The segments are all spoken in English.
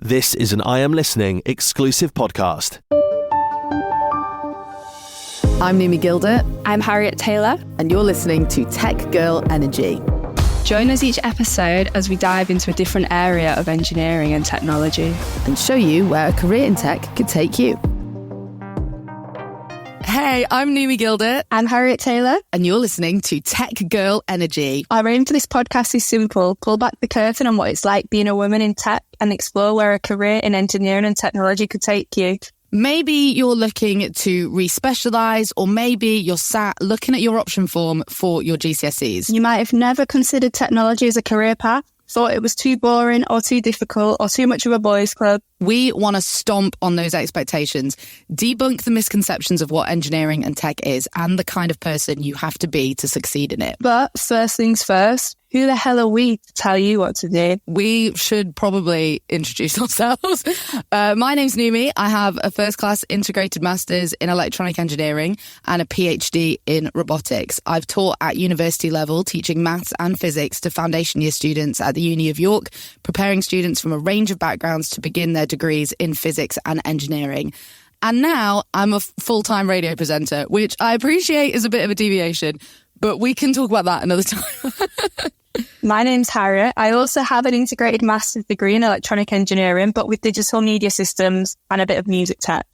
This is an I Am Listening exclusive podcast. I'm Numi Gilder. I'm Harriet Taylor. And you're listening to Tech Girl Energy. Join us each episode as we dive into a different area of engineering and technology. And show you where a career in tech could take you. Hey, I'm Numi Gilder. I'm Harriet Taylor. And you're listening to Tech Girl Energy. Our aim for this podcast is simple. Pull back the curtain on what it's like being a woman in tech and explore where a career in engineering and technology could take you. Maybe you're looking to re-specialise, or maybe you're sat looking at your option form for your GCSEs. You might have never considered technology as a career path, thought it was too boring or too difficult or too much of a boys' club. We want to stomp on those expectations, debunk the misconceptions of what engineering and tech is and the kind of person you have to be to succeed in it. But first things first, who the hell are we to tell you what to do? We should probably introduce ourselves. My name's Numi. I have a first-class integrated master's in electronic engineering and a PhD in robotics. I've taught at university level, teaching maths and physics to foundation year students at the Uni of York, preparing students from a range of backgrounds to begin their degrees in physics and engineering. And now I'm a full-time radio presenter, which I appreciate is a bit of a deviation, but we can talk about that another time. My name's Harriet. I also have an integrated master's degree in electronic engineering, but with digital media systems and a bit of music tech.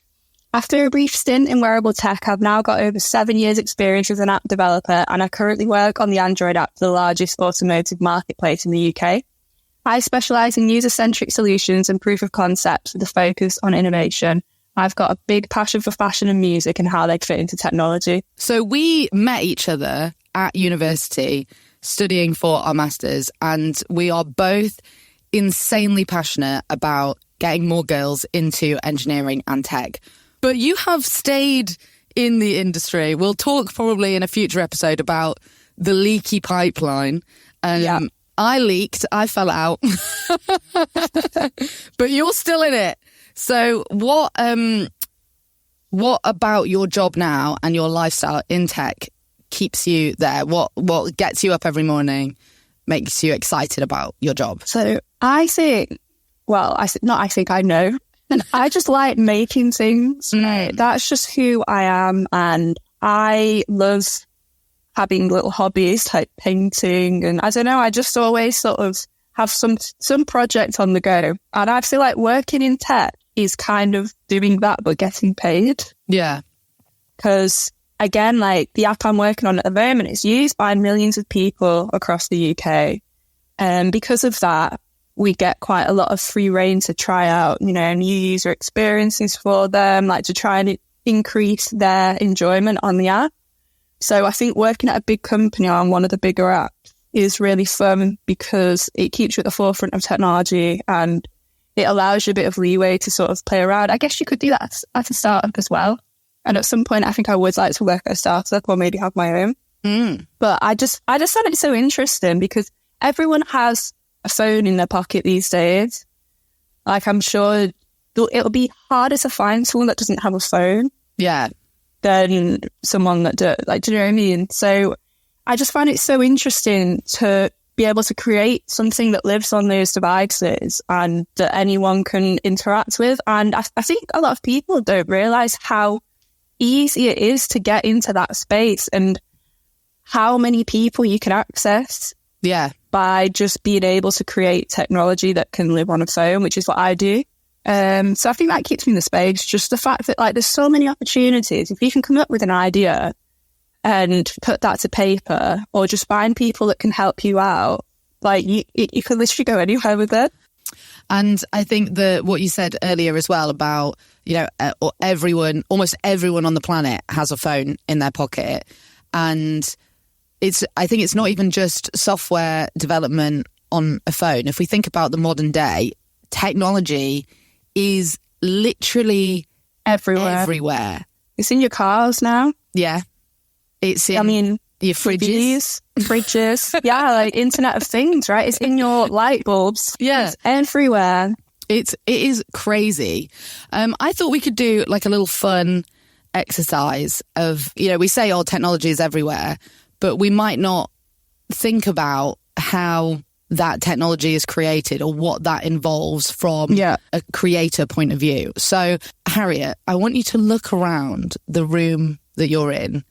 After a brief stint in wearable tech, I've now got over 7 years experience as an app developer, and I currently work on the Android app for the largest automotive marketplace in the UK. I specialise in user-centric solutions and proof of concepts with a focus on innovation. I've got a big passion for fashion and music and how they fit into technology. So we met each other at university studying for our masters, and we are both insanely passionate about getting more girls into engineering and tech. But you have stayed in the industry. We'll talk probably in a future episode about the leaky pipeline. Yeah. I leaked, I fell out, but you're still in it. So what about your job now and your lifestyle in tech keeps you there? What gets you up every morning, makes you excited about your job? So I know. I just like making things. Right? That's just who I am. And I love having little hobbies like painting. And I don't know, I just always sort of have some project on the go. And I feel like working in tech is kind of doing that, but getting paid. Yeah. Because again, like the app I'm working on at the moment is used by millions of people across the UK. And because of that, we get quite a lot of free rein to try out, new user experiences for them, like to try and increase their enjoyment on the app. So I think working at a big company on one of the bigger apps is really fun because it keeps you at the forefront of technology and it allows you a bit of leeway to sort of play around. I guess you could do that at a startup as well. And at some point, I think I would like to work at a startup or maybe have my own. But I just found it so interesting because everyone has a phone in their pocket these days. Like, I'm sure it'll be harder to find someone that doesn't have a phone. Yeah. Than someone that do you know what I mean? So I just find it so interesting to be able to create something that lives on those devices and that anyone can interact with. And I think a lot of people don't realise how easy it is to get into that space and how many people you can access. Yeah. By just being able to create technology that can live on a phone, which is what I do. So I think that keeps me in the space. Just the fact that there's so many opportunities. If you can come up with an idea and put that to paper, or just find people that can help you out, you can literally go anywhere with it. And I think that what you said earlier as well about, almost everyone on the planet has a phone in their pocket. And I think it's not even just software development on a phone. If we think about the modern day, technology is literally everywhere. It's in your cars now. Yeah. It's in your fridges. Yeah, like Internet of Things, right? It's in your light bulbs. Yeah. It's everywhere. It is crazy. I thought we could do like a little fun exercise of, we say, technology is everywhere, but we might not think about how that technology is created or what that involves from a creator point of view. So, Harriet, I want you to look around the room that you're in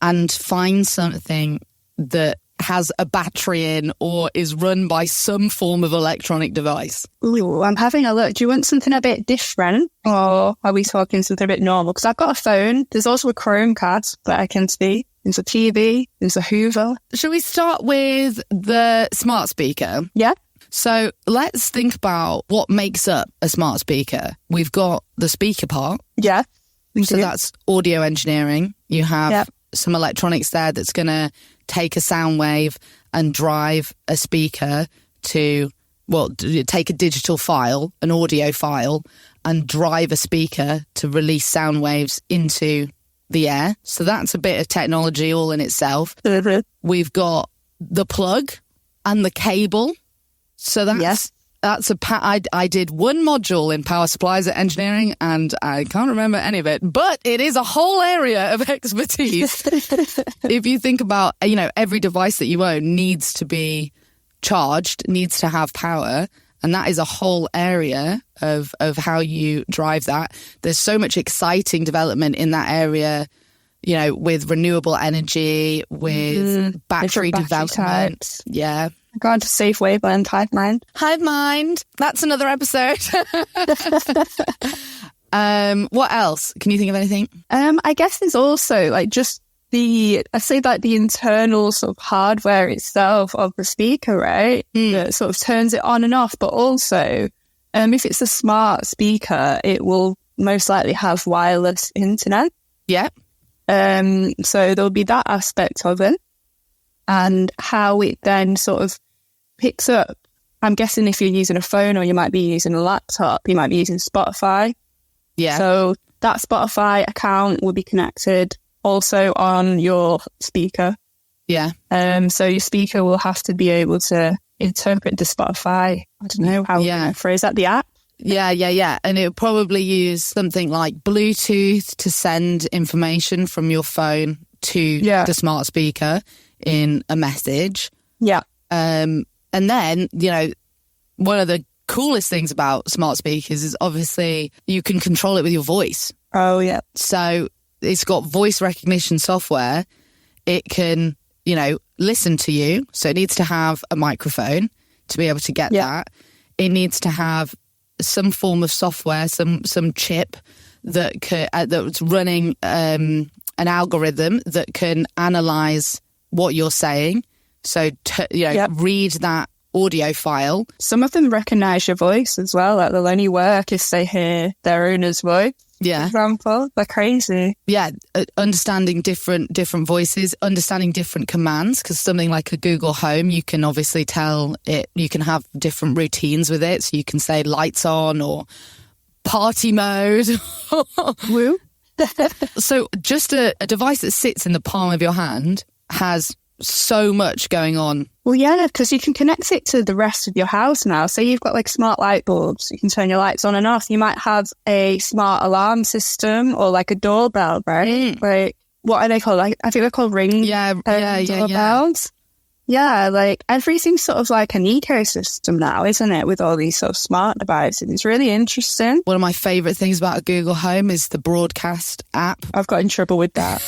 and find something that has a battery in or is run by some form of electronic device. Ooh, I'm having a look. Do you want something a bit different, or are we talking something a bit normal? Because I've got a phone. There's also a Chromecast that I can see. There's a TV. There's a Hoover. Shall we start with the smart speaker? Yeah. So let's think about what makes up a smart speaker. We've got the speaker part. Yeah. So that's audio engineering. You have some electronics there that's going to take a sound wave and drive a speaker to, take a digital file, an audio file, and drive a speaker to release sound waves into the air. So that's a bit of technology all in itself. Mm-hmm. We've got the plug and the cable. So that's I did one module in power supplies at engineering and I can't remember any of it, but it is a whole area of expertise. If you think about, every device that you own needs to be charged, needs to have power. And that is a whole area of how you drive that. There's so much exciting development in that area, with renewable energy, with battery development. Types. Yeah. I got into safe wavelength, hive mind. Hive mind. That's another episode. What else? Can you think of anything? I guess there's also the internal sort of hardware itself of the speaker, right? That sort of turns it on and off. But also, if it's a smart speaker, it will most likely have wireless internet. Yeah. So there'll be that aspect of it. And how it then sort of picks up. I'm guessing if you're using a phone or you might be using a laptop, you might be using Spotify. Yeah. So that Spotify account will be connected also on your speaker. Yeah. So your speaker will have to be able to interpret the Spotify. I don't know how to phrase that, the app. Yeah. And it would probably use something like Bluetooth to send information from your phone to the smart speaker in a message. Yeah. And then, one of the coolest things about smart speakers is obviously you can control it with your voice. Oh, yeah. So it's got voice recognition software. It can, listen to you. So it needs to have a microphone to be able to get that. It needs to have some form of software, some chip that's running an algorithm that can analyze what you're saying. So, read that audio file. Some of them recognize your voice as well. Like they'll only work if they hear their owner's voice. Yeah. For example, they're crazy. Yeah. Understanding different voices, understanding different commands, because something like a Google Home, you can obviously tell it, you can have different routines with it. So you can say lights on or party mode. Woo. So just a device that sits in the palm of your hand has so much going on. Well, yeah, because you can connect it to the rest of your house now. So you've got smart light bulbs. You can turn your lights on and off. You might have a smart alarm system or a doorbell, right? What are they called? I think they're called Ring doorbells. Yeah, everything's sort of like an ecosystem now, isn't it? With all these sort of smart devices. It's really interesting. One of my favourite things about a Google Home is the broadcast app. I've got in trouble with that.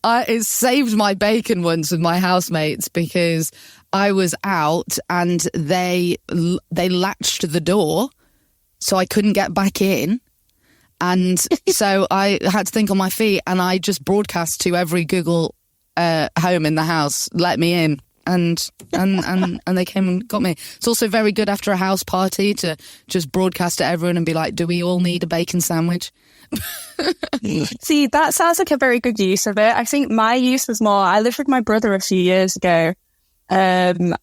It saved my bacon once with my housemates because I was out and they latched the door so I couldn't get back in. And so I had to think on my feet and I just broadcast to every Google home in the house, let me in, and they came and got me. It's also very good after a house party to just broadcast to everyone and be like, do we all need a bacon sandwich? See, that sounds like a very good use of it. I think my use was more, I lived with my brother a few years ago, and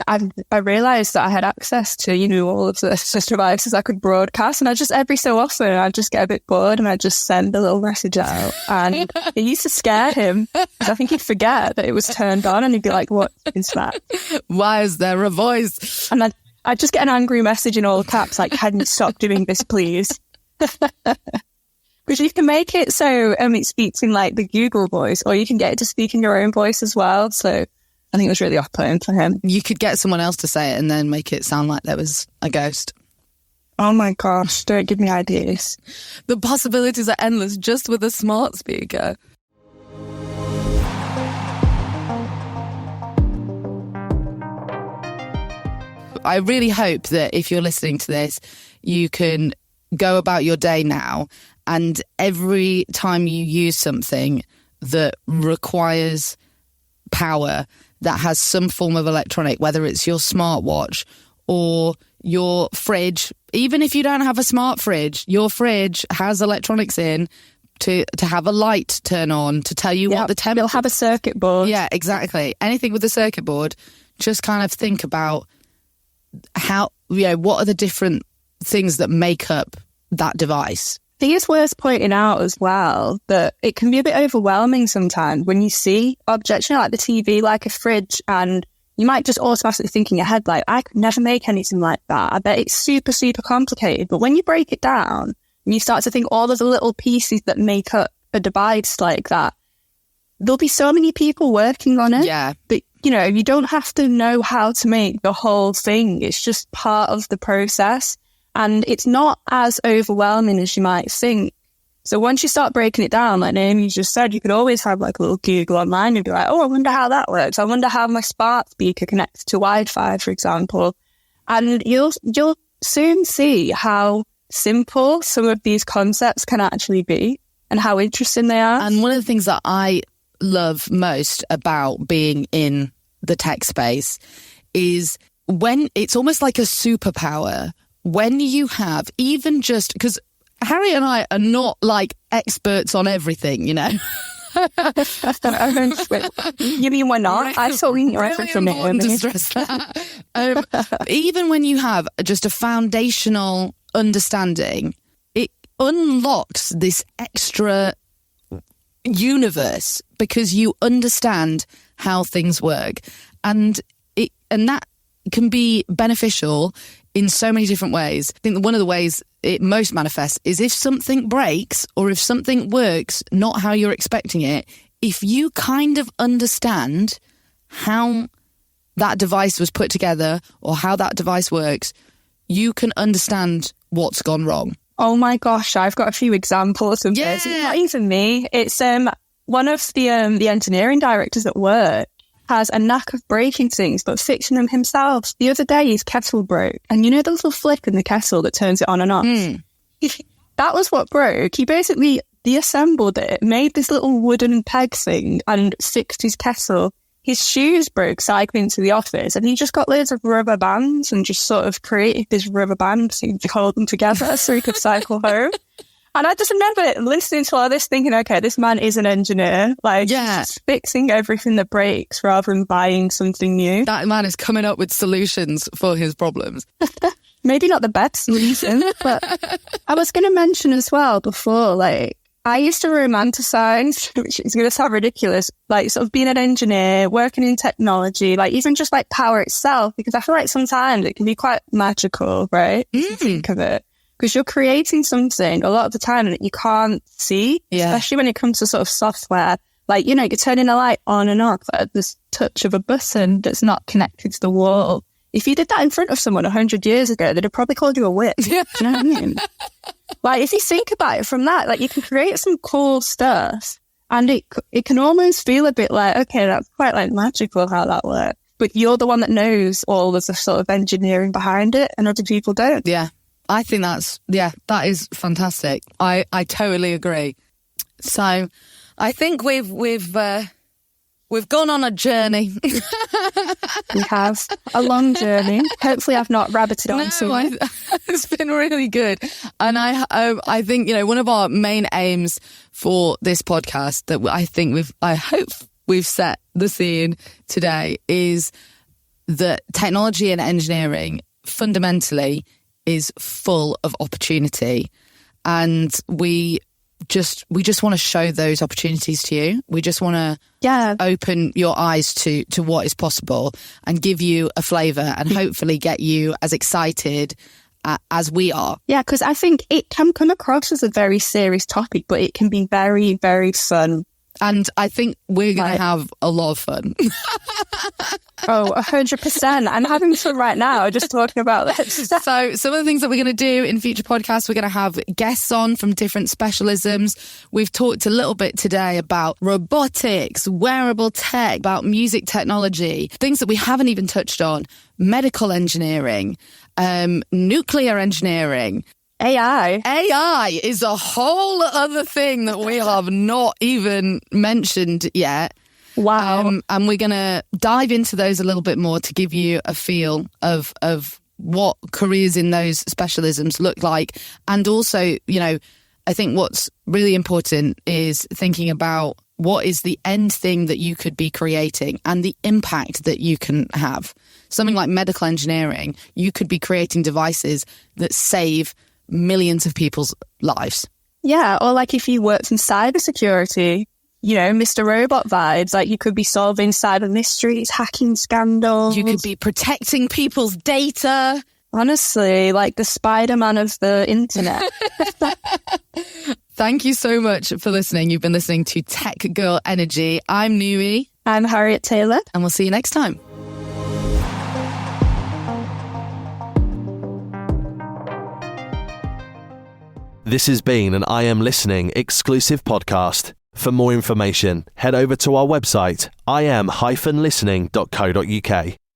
I realised that I had access to, all of the devices I could broadcast, and I just, every so often, I'd just get a bit bored and I'd just send a little message out, and it used to scare him, because I think he'd forget that it was turned on, and he'd be like, what is that? Why is there a voice? And I'd just get an angry message in all caps, like, can you stop doing this, please? Because you can make it so it speaks in the Google voice, or you can get it to speak in your own voice as well, so I think it was really off-putting for him. You could get someone else to say it and then make it sound like there was a ghost. Oh my gosh, don't give me ideas. The possibilities are endless just with a smart speaker. I really hope that if you're listening to this, you can go about your day now, and every time you use something that requires power, that has some form of electronic, whether it's your smartwatch or your fridge, even if you don't have a smart fridge, your fridge has electronics in to have a light turn on to tell you what the temperature. You'll have a circuit board. Yeah, exactly. Anything with a circuit board, just kind of think about how, what are the different things that make up that device. I think it's worth pointing out as well that it can be a bit overwhelming sometimes when you see objects, like the TV, like a fridge, and you might just automatically think in your head, like, I could never make anything like that. I bet it's super, super complicated. But when you break it down and you start to think all of the little pieces that make up a device like that, there'll be so many people working on it. Yeah. But, you don't have to know how to make the whole thing. It's just part of the process. And it's not as overwhelming as you might think. So once you start breaking it down, like Naomi just said, you could always have like a little Google online and be like, oh, I wonder how that works. I wonder how my smart speaker connects to Wi-Fi, for example. And you'll soon see how simple some of these concepts can actually be and how interesting they are. And one of the things that I love most about being in the tech space is when it's almost like a superpower. When you have even just, because Harry and I are not like experts on everything, You mean we're not? I thought we knew everything from it. To stress that. Even when you have just a foundational understanding, it unlocks this extra universe because you understand how things work, and that can be beneficial in so many different ways. I think that one of the ways it most manifests is if something breaks or if something works not how you're expecting it, if you kind of understand how that device was put together or how that device works, you can understand what's gone wrong. Oh my gosh, I've got a few examples of this. It's not even me. It's one of the engineering directors at work has a knack of breaking things, but fixing them himself. The other day, his kettle broke. And the little flick in the kettle that turns it on and off? That was what broke. He basically deassembled it, made this little wooden peg thing and fixed his kettle. His shoes broke cycling to the office, and he just got loads of rubber bands and just sort of created this rubber band thing to hold them together so he could cycle home. And I just remember listening to all this thinking, okay, this man is an engineer. He's just fixing everything that breaks rather than buying something new. That man is coming up with solutions for his problems. Maybe not the best solution, but I was going to mention as well before, I used to romanticize, which is going to sound ridiculous, sort of being an engineer, working in technology, even just power itself, because I feel like sometimes it can be quite magical, right? If you think of it. Because you're creating something a lot of the time that you can't see, especially when it comes to sort of software. You're turning a light on and off at the touch of a button that's not connected to the wall. If you did that in front of someone 100 years ago, they'd have probably called you a witch. Do you know what I mean? If you think about it from that, you can create some cool stuff, and it can almost feel a bit okay, that's quite magical how that works. But you're the one that knows all of the sort of engineering behind it, and other people don't. Yeah. I think that is fantastic. I totally agree. So I think we've gone on a journey. We have a long journey. Hopefully I've not rabbited on too much. It's been really good. And I think, one of our main aims for this podcast that I hope we've set the scene today is that technology and engineering fundamentally is full of opportunity, and we just want to show those opportunities to you. We just want to open your eyes to what is possible and give you a flavour and hopefully get you as excited as we are. Yeah, because I think it can come across as a very serious topic, but it can be very, very fun And I think we're going to have a lot of fun. Oh, 100%. I'm having fun right now just talking about this. So some of the things that we're going to do in future podcasts, we're going to have guests on from different specialisms. We've talked a little bit today about robotics, wearable tech, about music technology, things that we haven't even touched on, medical engineering, nuclear engineering. AI is a whole other thing that we have not even mentioned yet. Wow. And we're going to dive into those a little bit more to give you a feel of what careers in those specialisms look like. And also, you know, I think what's really important is thinking about what is the end thing that you could be creating and the impact that you can have. Something like medical engineering, you could be creating devices that save millions of people's lives. Yeah, or like if you worked in cybersecurity, you know, Mr. Robot vibes, like you could be solving cyber mysteries, hacking scandals. You could be protecting people's data. Honestly, like the Spider-Man of the internet. Thank you so much for listening. You've been listening to Tech Girl Energy. I'm Numi. I'm Harriet Taylor. And we'll see you next time. This has been an I Am Listening exclusive podcast. For more information, head over to our website, im-listening.co.uk.